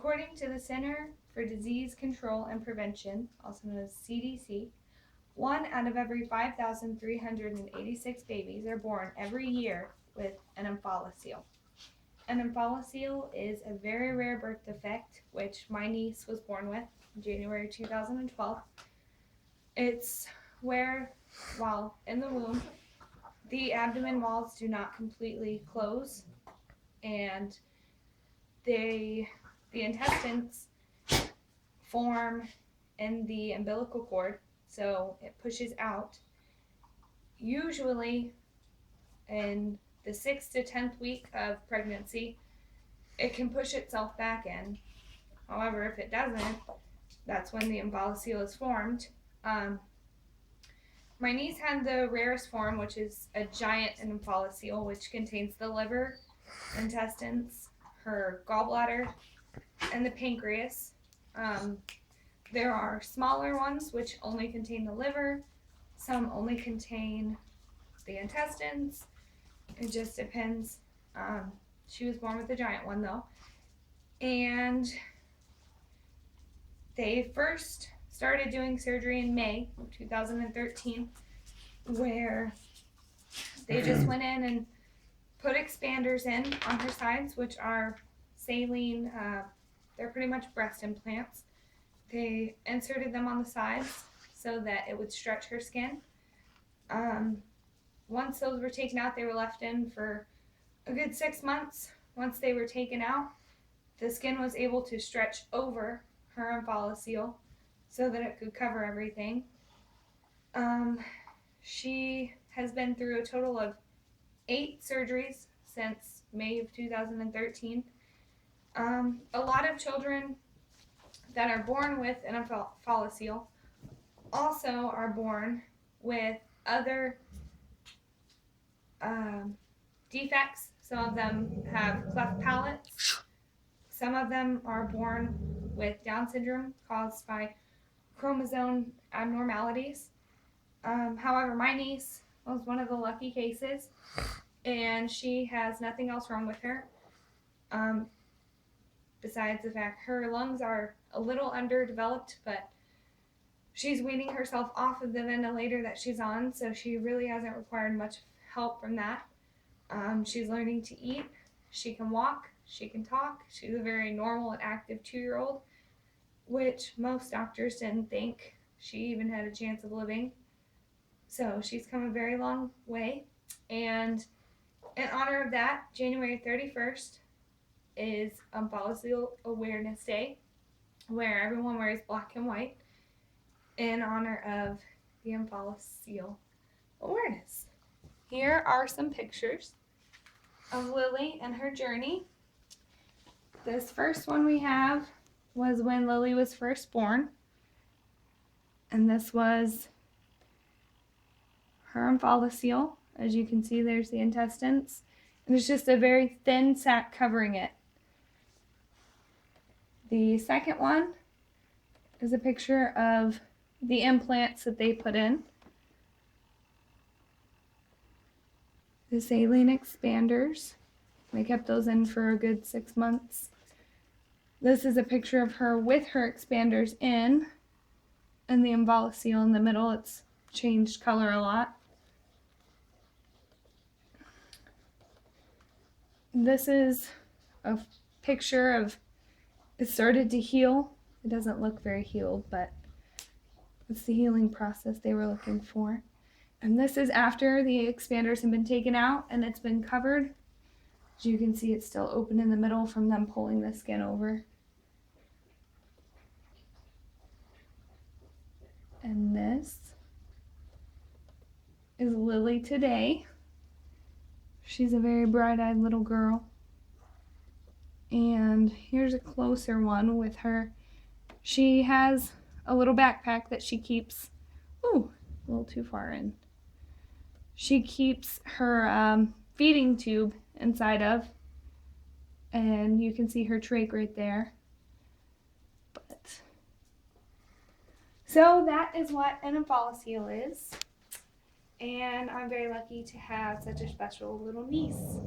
According to the Center for Disease Control and Prevention, also known as CDC, 1 out of every 5,386 babies are born every year with an omphalocele. An omphalocele is a very rare birth defect, which my niece was born with in January 2012. It's where, while in the womb, the abdomen walls do not completely close, and the intestines form in the umbilical cord, so it pushes out. Usually in the 6th to 10th week of pregnancy, it can push itself back in. However, if it doesn't, that's when the omphalocele is formed. My niece had the rarest form, which is a giant omphalocele, which contains the liver, intestines, her gallbladder, and the pancreas. There are smaller ones which only contain the liver. Some only contain the intestines. It just depends. She was born with a giant one though. And they first started doing surgery in May of 2013, where they just went in and put expanders in on her sides, which are saline. They're pretty much breast implants. They inserted them on the sides so that it would stretch her skin. Once those were taken out, they were left in for a good 6 months. Once they were taken out, the skin was able to stretch over her omphalocele so that it could cover everything. She has been through a total of 8 surgeries since May of 2013. A lot of children that are born with an omphalocele also are born with other defects. Some of them have cleft palates. Some of them are born with Down syndrome caused by chromosome abnormalities. However, my niece was one of the lucky cases, and she has nothing else wrong with her. Besides the fact her lungs are a little underdeveloped, but she's weaning herself off of the ventilator that she's on, so she really hasn't required much help from that. She's learning to eat. She can walk. She can talk. She's a very normal and active 2-year-old, which most doctors didn't think she even had a chance of living. So she's come a very long way. And in honor of that, January 31st is Omphalocele Awareness Day, where everyone wears black and white in honor of the omphalocele awareness. Here are some pictures of Lily and her journey. This first one we have was when Lily was first born, and this was her omphalocele. As you can see, there's the intestines, and it's just a very thin sac covering it. The second one is a picture of the implants that they put in. The saline expanders. They kept those in for a good 6 months. This is a picture of her with her expanders in, and the omphalocele in the middle. It's changed color a lot. This is a picture of it started to heal. It doesn't look very healed, but it's the healing process they were looking for. And this is after the expanders have been taken out and it's been covered. As you can see, it's still open in the middle from them pulling the skin over. And this is Lily today. She's a very bright-eyed little girl. And here's a closer one with her. She has a little backpack that she keeps, a little too far in. She keeps her feeding tube inside of, and you can see her trach right there. So that is what an omphalocele is, and I'm very lucky to have such a special little niece.